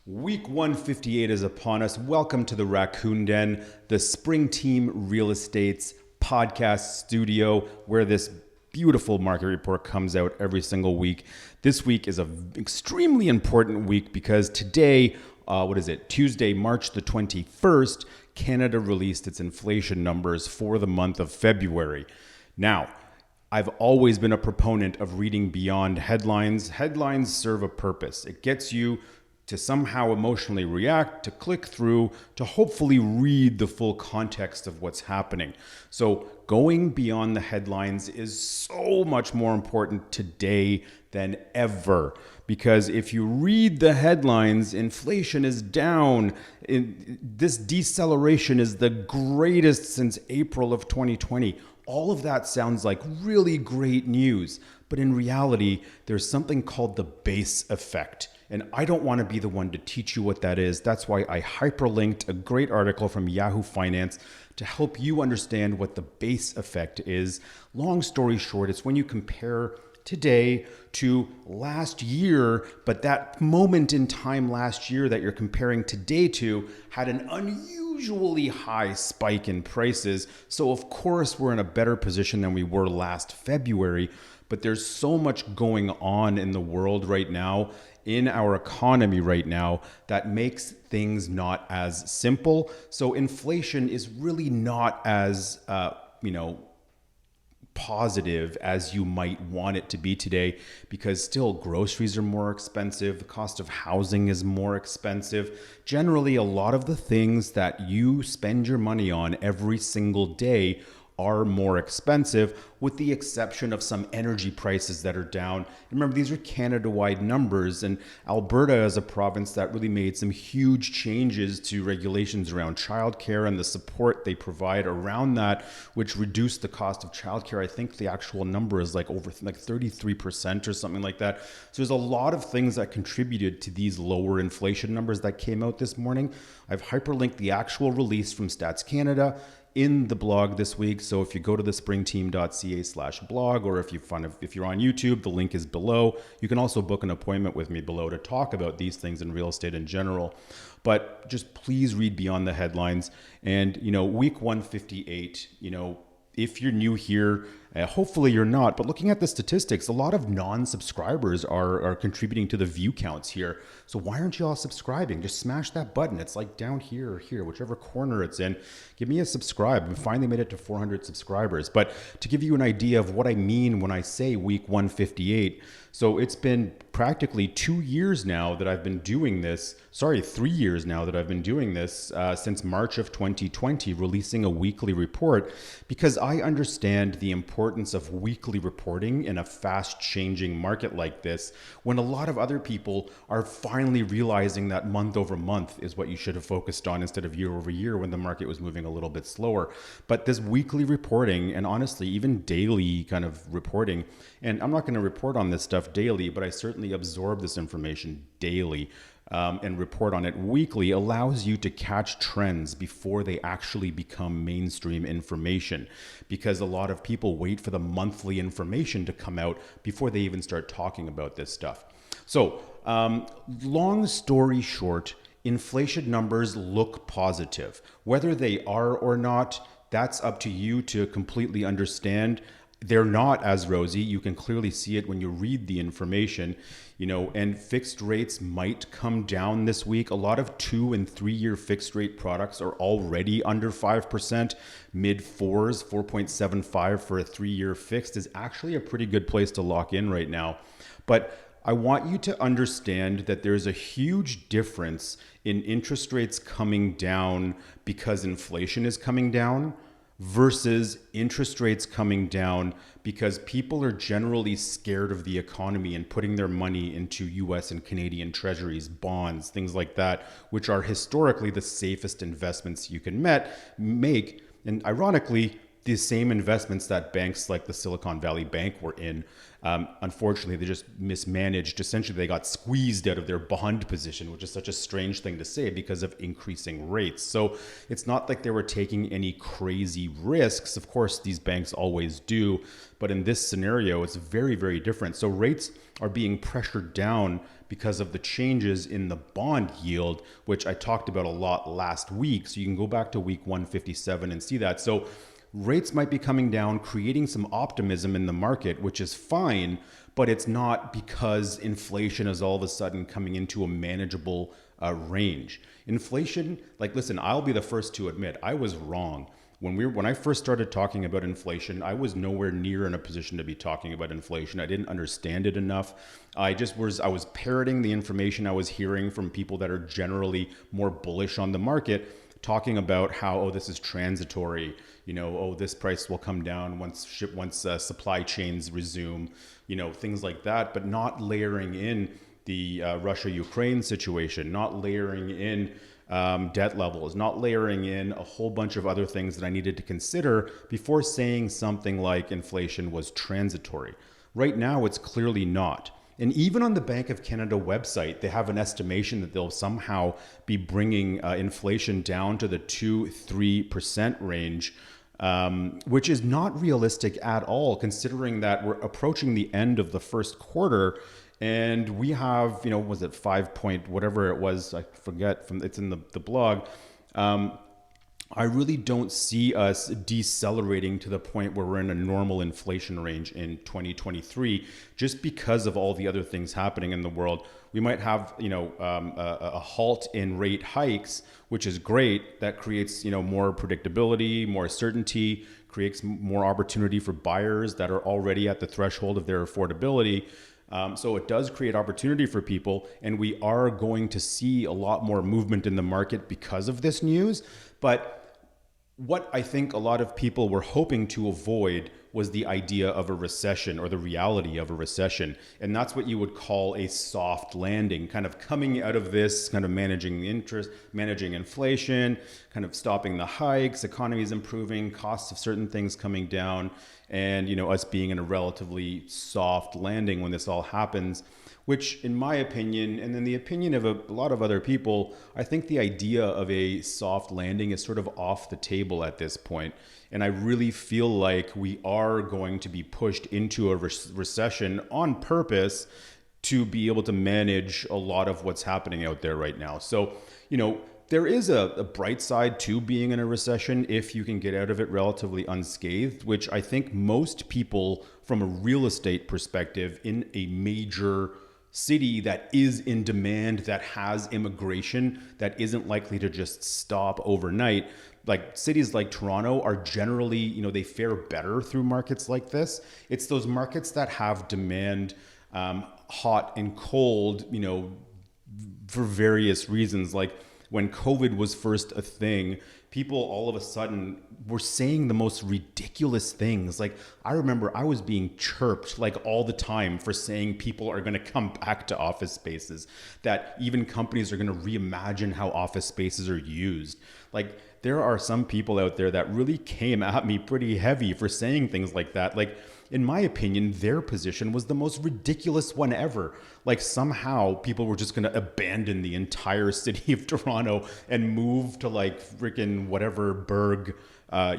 Week 158 is upon us. Welcome to the Raccoon Den, the Spring Team Real Estate's podcast studio, where this beautiful market report comes out every single week. This week is an extremely important week because today, Tuesday, March the 21st, Canada released its inflation numbers for the month of February. Now, I've always been a proponent of reading beyond headlines. Headlines serve a purpose. It gets you to somehow emotionally react, to click through, to hopefully read the full context of what's happening. So going beyond the headlines is so much more important today than ever. Because if you read the headlines, inflation is down. This deceleration is the greatest since April of 2020. All of that sounds like really great news. But in reality, there's something called the base effect. And I don't want to be the one to teach you what that is. That's why I hyperlinked a great article from Yahoo Finance to help you understand what the base effect is. Long story short, it's when you compare today to last year, but that moment in time last year that you're comparing today to had an unusually high spike in prices. So of course, we're in a better position than we were last February. But there's so much going on in the world right now, in our economy right now, that makes things not as simple. So inflation is really not as, positive as you might want it to be today, because still groceries are more expensive. The cost of housing is more expensive. Generally, a lot of the things that you spend your money on every single day are more expensive, with the exception of some energy prices that are down. Remember, these are Canada-wide numbers, and Alberta is a province that really made some huge changes to regulations around childcare and the support they provide around that, which reduced the cost of childcare. I think the actual number is like over 33% or something like that. So there's a lot of things that contributed to these lower inflation numbers that came out this morning. I've hyperlinked the actual release from Stats Canada in the blog this week. So if you go to thespringteam.ca/blog, or if you're on YouTube, the link is below. You can also book an appointment with me below to talk about these things in real estate in general. But just please read beyond the headlines. And, week 158, if you're new here, hopefully you're not, but looking at the statistics, a lot of non-subscribers are contributing to the view counts here. So why aren't you all subscribing? Just smash that button. It's like down here or here, whichever corner it's in. Give me a subscribe. We finally made it to 400 subscribers. But to give you an idea of what I mean when I say week 158, so it's been practically 2 years now that I've been doing this. 3 years now that I've been doing this since March of 2020, releasing a weekly report, because I understand the importance of weekly reporting in a fast changing market like this, when a lot of other people are finally realizing that month over month is what you should have focused on instead of year over year when the market was moving a little bit slower. But this weekly reporting, and honestly, even daily kind of reporting, and I'm not going to report on this stuff daily, but I certainly absorb this information daily. And report on it weekly, allows you to catch trends before they actually become mainstream information, because a lot of people wait for the monthly information to come out before they even start talking about this stuff. So long story short, inflation numbers look positive. Whether they are or not, that's up to you to completely understand. They're not as rosy. You can clearly see it when you read the information, and fixed rates might come down this week. A lot of 2 and 3 year fixed rate products are already under 5%. Mid 4s, 4.75 for a 3 year fixed is actually a pretty good place to lock in right now. But I want you to understand that there's a huge difference in interest rates coming down because inflation is coming down, versus interest rates coming down because people are generally scared of the economy and putting their money into US and Canadian treasuries, bonds, things like that, which are historically the safest investments you can make. And ironically, the same investments that banks like the Silicon Valley Bank were in, unfortunately, they just mismanaged. Essentially, they got squeezed out of their bond position, which is such a strange thing to say because of increasing rates. So it's not like they were taking any crazy risks. Of course, these banks always do. But in this scenario, it's very, very different. So rates are being pressured down because of the changes in the bond yield, which I talked about a lot last week. So you can go back to week 157 and see that. So rates might be coming down, creating some optimism in the market, which is fine, but it's not because inflation is all of a sudden coming into a manageable range. Inflation, like, listen, I'll be the first to admit I was wrong. When I first started talking about inflation, I was nowhere near in a position to be talking about inflation. I didn't understand it enough. I was parroting the information I was hearing from people that are generally more bullish on the market, talking about how, oh, this is transitory, oh, this price will come down once supply chains resume, things like that, but not layering in the Russia-Ukraine situation, not layering in debt levels, not layering in a whole bunch of other things that I needed to consider before saying something like inflation was transitory. Right now, it's clearly not. And even on the Bank of Canada website, they have an estimation that they'll somehow be bringing inflation down to the 2-3% range, which is not realistic at all, considering that we're approaching the end of the first quarter. And we have, was it 5 point, whatever it was, I forget, it's in the blog. I really don't see us decelerating to the point where we're in a normal inflation range in 2023, just because of all the other things happening in the world. We might have, a halt in rate hikes, which is great. That creates, more predictability, more certainty, creates more opportunity for buyers that are already at the threshold of their affordability. So it does create opportunity for people, and we are going to see a lot more movement in the market because of this news. But what I think a lot of people were hoping to avoid was the idea of a recession, or the reality of a recession. And that's what you would call a soft landing, kind of coming out of this, kind of managing the interest, managing inflation, kind of stopping the hikes, economy is improving, costs of certain things coming down, and us being in a relatively soft landing when this all happens. Which, in my opinion, and in the opinion of a lot of other people, I think the idea of a soft landing is sort of off the table at this point. And I really feel like we are going to be pushed into a recession on purpose to be able to manage a lot of what's happening out there right now. So, there is a bright side to being in a recession if you can get out of it relatively unscathed, which I think most people, from a real estate perspective, in a major city that is in demand, that has immigration, that isn't likely to just stop overnight. Like cities like Toronto are generally, they fare better through markets like this. It's those markets that have demand, hot and cold, for various reasons. Like when COVID was first a thing, people all of a sudden were saying the most ridiculous things. Like, I remember I was being chirped like all the time for saying people are going to come back to office spaces, that even companies are going to reimagine how office spaces are used. Like, there are some people out there that really came at me pretty heavy for saying things like that. Like, in my opinion, their position was the most ridiculous one ever. Like, somehow people were just going to abandon the entire city of Toronto and move to like freaking whatever burg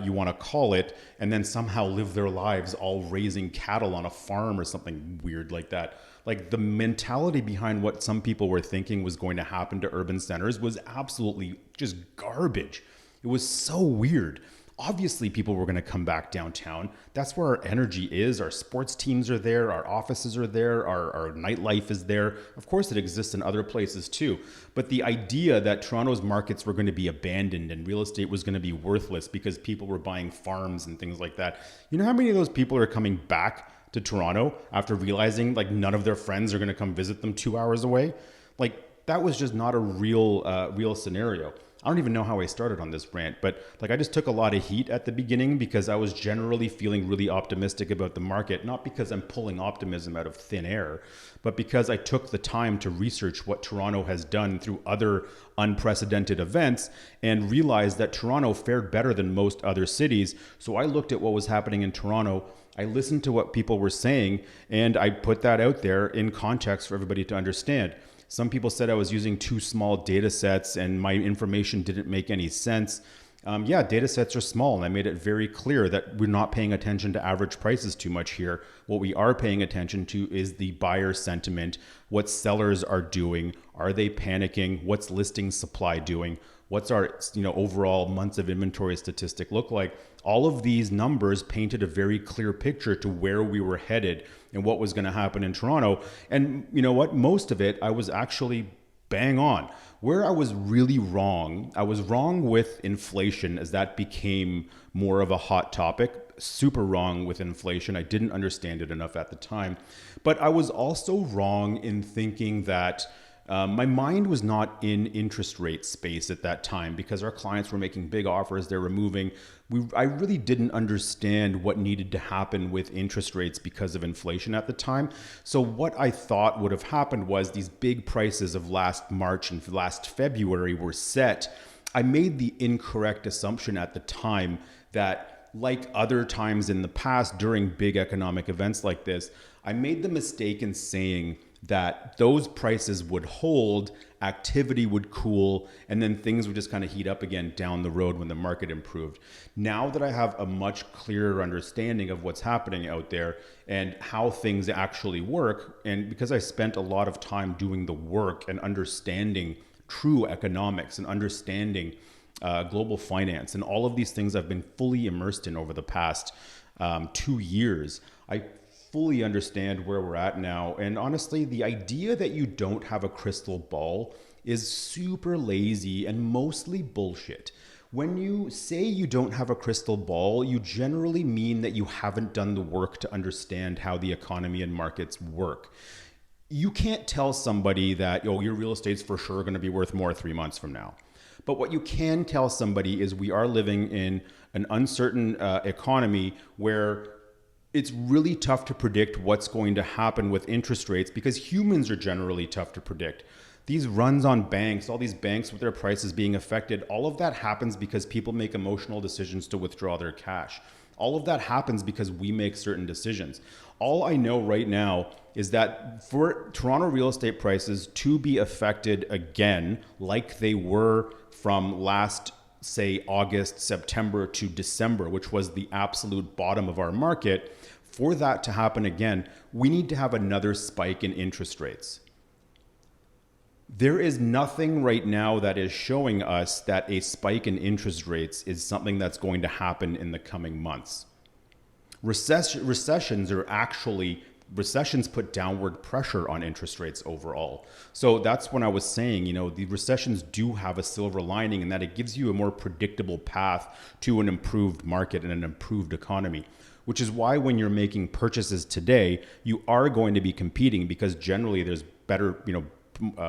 you want to call it, and then somehow live their lives all raising cattle on a farm or something weird like that. Like, the mentality behind what some people were thinking was going to happen to urban centers was absolutely just garbage. It was so weird. Obviously, people were going to come back downtown. That's where our energy is. Our sports teams are there. Our offices are there. Our nightlife is there. Of course, it exists in other places too. But the idea that Toronto's markets were going to be abandoned and real estate was going to be worthless because people were buying farms and things like that. You know how many of those people are coming back to Toronto after realizing like none of their friends are going to come visit them 2 hours away? Like, that was just not a real scenario. I don't even know how I started on this rant, but like I just took a lot of heat at the beginning because I was generally feeling really optimistic about the market, not because I'm pulling optimism out of thin air, but because I took the time to research what Toronto has done through other unprecedented events and realized that Toronto fared better than most other cities. So I looked at what was happening in Toronto. I listened to what people were saying, and I put that out there in context for everybody to understand. Some people said I was using too small data sets and my information didn't make any sense. Yeah, data sets are small, and I made it very clear that we're not paying attention to average prices too much here. What we are paying attention to is the buyer sentiment, what sellers are doing. Are they panicking? What's listing supply doing? What's our overall months of inventory statistic look like? All of these numbers painted a very clear picture to where we were headed and what was going to happen in Toronto. And you know what? Most of it I was actually bang on. Where I was really wrong, I was wrong with inflation as that became more of a hot topic. Super wrong with inflation. I didn't understand it enough at the time. But I was also wrong in thinking that my mind was not in interest rate space at that time because our clients were making big offers. They were moving. I really didn't understand what needed to happen with interest rates because of inflation at the time. So what I thought would have happened was these big prices of last March and last February were set. I made the incorrect assumption at the time that, like other times in the past during big economic events like this, I made the mistake in saying that those prices would hold, activity would cool, and then things would just kind of heat up again down the road when the market improved. Now that I have a much clearer understanding of what's happening out there and how things actually work, and because I spent a lot of time doing the work and understanding true economics and understanding global finance and all of these things I've been fully immersed in over the past 2 years, I fully understand where we're at now. And honestly, the idea that you don't have a crystal ball is super lazy and mostly bullshit. When you say you don't have a crystal ball, you generally mean that you haven't done the work to understand how the economy and markets work. You can't tell somebody that, your real estate's for sure going to be worth more 3 months from now. But what you can tell somebody is we are living in an uncertain economy where it's really tough to predict what's going to happen with interest rates because humans are generally tough to predict. These runs on banks, all these banks with their prices being affected, all of that happens because people make emotional decisions to withdraw their cash. All of that happens because we make certain decisions. All I know right now is that for Toronto real estate prices to be affected again, like they were from last, say, August, September to December, which was the absolute bottom of our market, for that to happen again, we need to have another spike in interest rates. There is nothing right now that is showing us that a spike in interest rates is something that's going to happen in the coming months. Recessions put downward pressure on interest rates overall. So that's when I was saying, the recessions do have a silver lining in that it gives you a more predictable path to an improved market and an improved economy, which is why when you're making purchases today, you are going to be competing because generally there's better,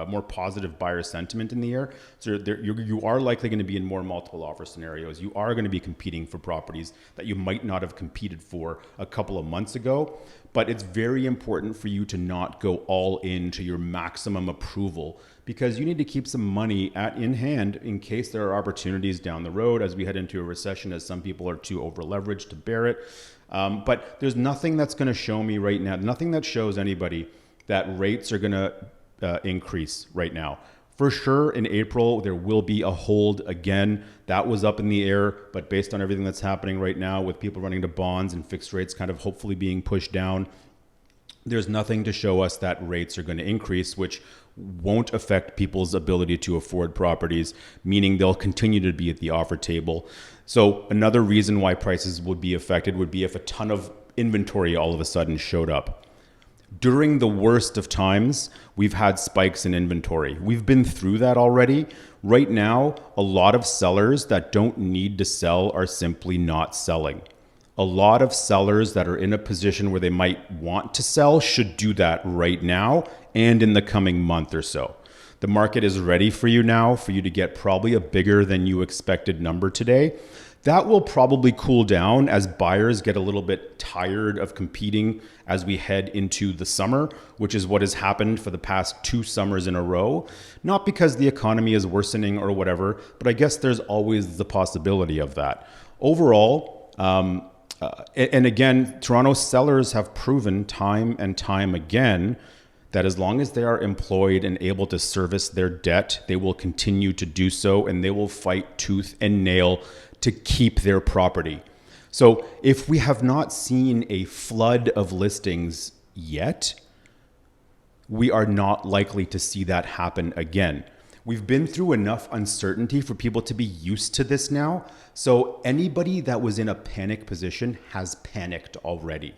more positive buyer sentiment in the air. So you are likely going to be in more multiple offer scenarios. You are going to be competing for properties that you might not have competed for a couple of months ago. But it's very important for you to not go all into your maximum approval because you need to keep some money in hand in case there are opportunities down the road as we head into a recession, as some people are too over leveraged to bear it. But there's nothing that's going to show me right now, nothing that shows anybody that rates are going to increase right now. For sure, in April, there will be a hold again. That was up in the air, but based on everything that's happening right now with people running to bonds and fixed rates kind of hopefully being pushed down, there's nothing to show us that rates are going to increase, which won't affect people's ability to afford properties, meaning they'll continue to be at the offer table. So another reason why prices would be affected would be if a ton of inventory all of a sudden showed up. During the worst of times, we've had spikes in inventory. We've been through that already. Right now, a lot of sellers that don't need to sell are simply not selling. A lot of sellers that are in a position where they might want to sell should do that right now and in the coming month or so. The market is ready for you now, for you to get probably a bigger than you expected number today. That will probably cool down as buyers get a little bit tired of competing as we head into the summer, which is what has happened for the past 2 summers in a row. Not because the economy is worsening or whatever, but I guess there's always the possibility of that. Overall, and again, Toronto sellers have proven time and time again that as long as they are employed and able to service their debt, they will continue to do so, and they will fight tooth and nail to keep their property. So if we have not seen a flood of listings yet, we are not likely to see that happen again. We've been through enough uncertainty for people to be used to this now. So anybody that was in a panic position has panicked already.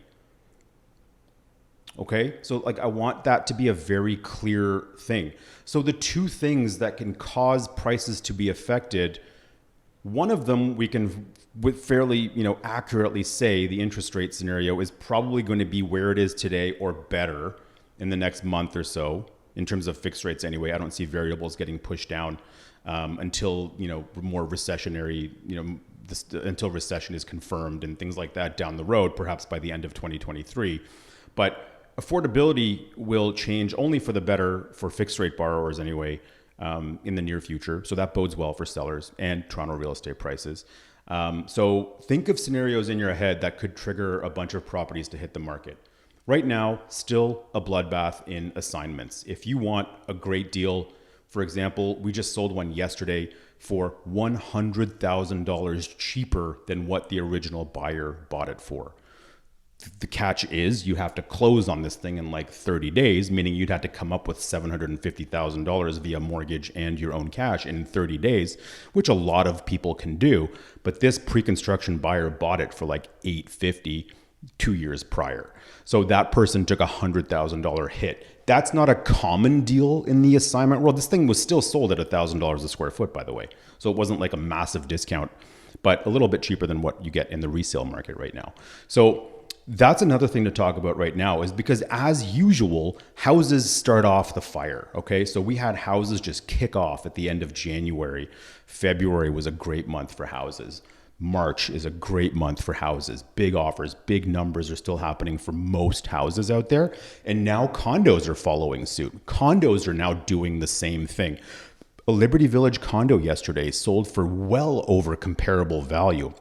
Okay, so like I want that to be a very clear thing. So the 2 things that can cause prices to be affected, one of them we can with fairly accurately say the interest rate scenario is probably going to be where it is today or better in the next month or so in terms of fixed rates anyway. I don't see variables getting pushed down until more recessionary until recession is confirmed and things like that down the road, perhaps by the end of 2023. But affordability will change only for the better for fixed rate borrowers anyway in the near future. So that bodes well for sellers and Toronto real estate prices. So think of scenarios in your head that could trigger a bunch of properties to hit the market. Right now, still a bloodbath in assignments. If you want a great deal, for example, we just sold one yesterday for $100,000 cheaper than what the original buyer bought it for. The catch is you have to close on this thing in like 30 days, meaning you'd have to come up with $750,000 via mortgage and your own cash in 30 days, which a lot of people can do. But this pre-construction buyer bought it for like $850 2 years prior. So that person took $100,000 hit. That's not a common deal in the assignment world. This thing was still sold at $1,000 a square foot, by the way. So it wasn't like a massive discount, but a little bit cheaper than what you get in the resale market right now. So that's another thing to talk about right now, is because as usual, houses start off the fire. Okay. So we had houses just kick off at the end of January. February was a great month for houses. March is a great month for houses. Big offers, big numbers are still happening for most houses out there. And now condos are following suit. Condos are now doing the same thing. A Liberty Village condo yesterday sold for well over comparable value.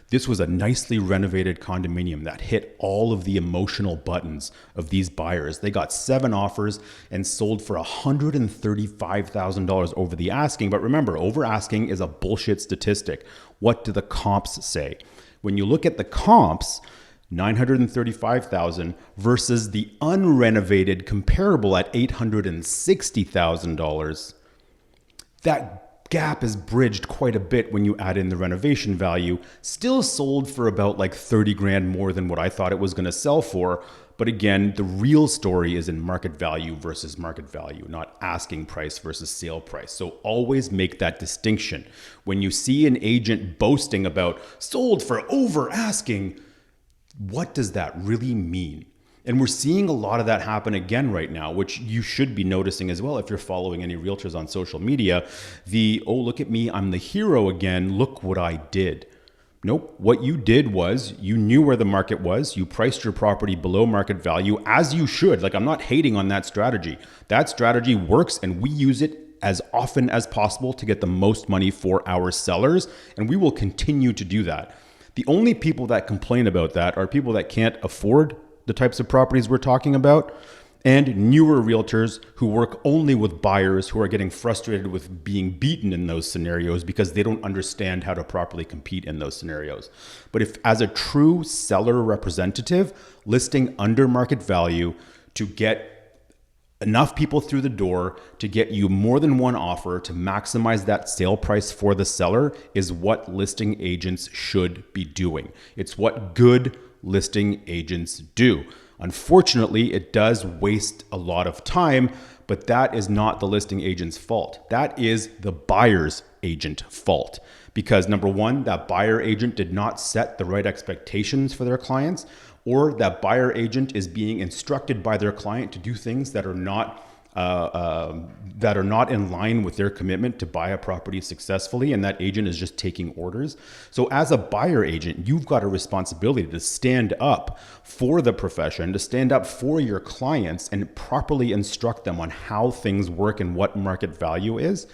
This was a nicely renovated condominium that hit all of the emotional buttons of these buyers. They got 7 offers and sold for $135,000 over the asking. But remember, over asking is a bullshit statistic. What do the comps say? When you look at the comps, $935,000 versus the unrenovated comparable at $860,000, that gap is bridged quite a bit when you add in the renovation value. Still sold for about like 30 grand more than what I thought it was going to sell for. But again, the real story is in market value versus market value, not asking price versus sale price. So always make that distinction. When you see an agent boasting about sold for over asking, what does that really mean? And we're seeing a lot of that happen again right now, which you should be noticing as well if you're following any realtors on social media. Oh, look at me, I'm the hero again. Look what I did. Nope. What you did was you knew where the market was. You priced your property below market value, as you should. Like, I'm not hating on that strategy. That strategy works, and we use it as often as possible to get the most money for our sellers. And we will continue to do that. The only people that complain about that are people that can't afford the types of properties we're talking about, and newer realtors who work only with buyers who are getting frustrated with being beaten in those scenarios because they don't understand how to properly compete in those scenarios. But if, as a true seller representative, listing under market value to get enough people through the door to get you more than one offer to maximize that sale price for the seller is what listing agents should be doing. It's what good listing agents do. Unfortunately, it does waste a lot of time, but that is not the listing agent's fault. That is the buyer's agent fault. Because number one, that buyer agent did not set the right expectations for their clients, or that buyer agent is being instructed by their client to do things that are not that are not in line with their commitment to buy a property successfully, and that agent is just taking orders. So as a buyer agent, you've got a responsibility to stand up for the profession, to stand up for your clients and properly instruct them on how things work and what market value is.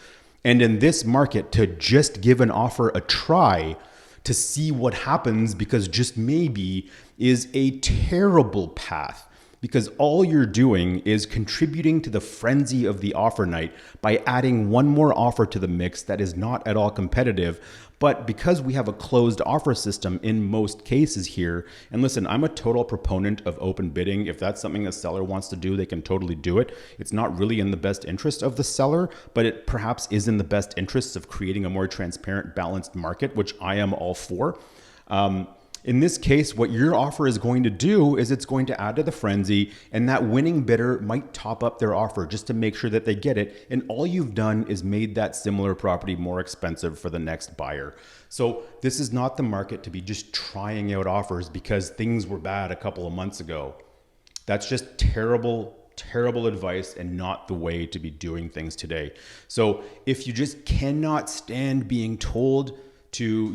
And in this market, to just give an offer a try to see what happens, because just maybe is a terrible path. Because all you're doing is contributing to the frenzy of the offer night by adding one more offer to the mix that is not at all competitive. But because we have a closed offer system in most cases here, and listen, I'm a total proponent of open bidding. If that's something a seller wants to do, they can totally do it. It's not really in the best interest of the seller, but it perhaps is in the best interests of creating a more transparent, balanced market, which I am all for. In this case, what your offer is going to do is it's going to add to the frenzy, and that winning bidder might top up their offer just to make sure that they get it. And all you've done is made that similar property more expensive for the next buyer. So this is not the market to be just trying out offers because things were bad a couple of months ago. That's just terrible advice and not the way to be doing things today. So if you just cannot stand being told to,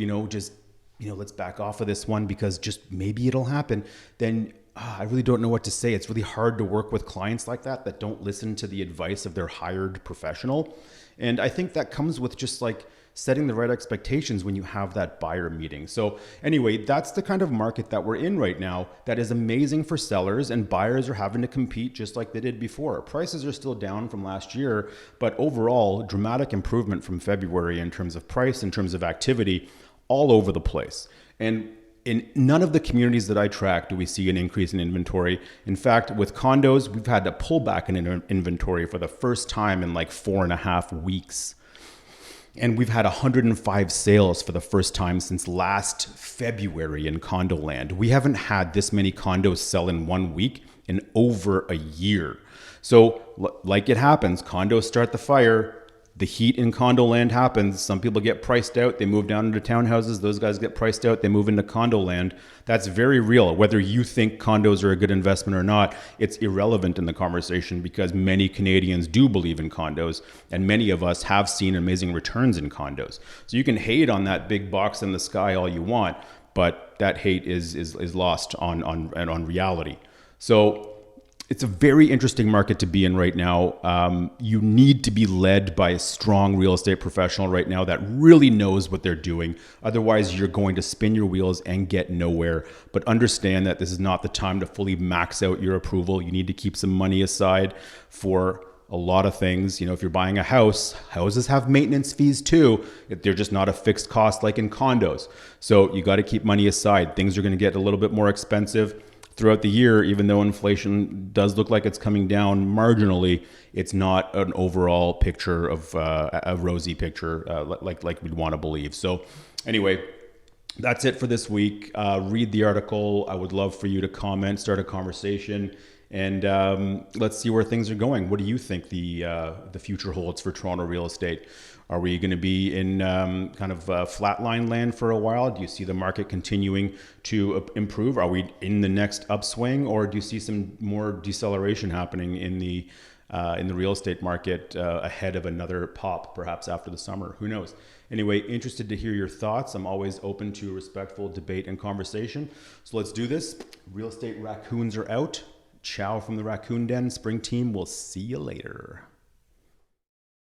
let's back off of this one because just maybe it'll happen, then I really don't know what to say. It's really hard to work with clients like that don't listen to the advice of their hired professional. And I think that comes with just like setting the right expectations when you have that buyer meeting. So anyway, that's the kind of market that we're in right now that is amazing for sellers, and buyers are having to compete just like they did before. Prices are still down from last year, but overall dramatic improvement from February in terms of price, in terms of activity, all over the place. And in none of the communities that I track do we see an increase in inventory. In fact, with condos, we've had to pull back in inventory for the first time in like 4.5 weeks. And we've had 105 sales for the first time since last February in condo land. We haven't had this many condos sell in 1 week in over a year. So like it happens, condos start the fire. The heat in condo land happens. Some people get priced out. They move down into townhouses. Those guys get priced out. They move into condo land. That's very real. Whether you think condos are a good investment or not, it's irrelevant in the conversation because many Canadians do believe in condos, and many of us have seen amazing returns in condos. So you can hate on that big box in the sky all you want, but that hate is lost on reality. So it's a very interesting market to be in right now. You need to be led by a strong real estate professional right now that really knows what they're doing. Otherwise, you're going to spin your wheels and get nowhere. But understand that this is not the time to fully max out your approval. You need to keep some money aside for a lot of things. If you're buying a house, houses have maintenance fees too. They're just not a fixed cost like in condos. So you got to keep money aside. Things are going to get a little bit more expensive throughout the year. Even though inflation does look like it's coming down marginally, it's not an overall picture of a rosy picture like we'd want to believe. So anyway, that's it for this week. Read the article. I would love for you to comment, start a conversation, and let's see where things are going. What do you think the future holds for Toronto real estate? Are we going to be in kind of flatline land for a while? Do you see the market continuing to improve? Are we in the next upswing, or do you see some more deceleration happening in the real estate market ahead of another pop, perhaps after the summer? Who knows? Anyway, interested to hear your thoughts. I'm always open to respectful debate and conversation. So let's do this. Real estate raccoons are out. Ciao from the Raccoon Den. Spring team. We'll see you later.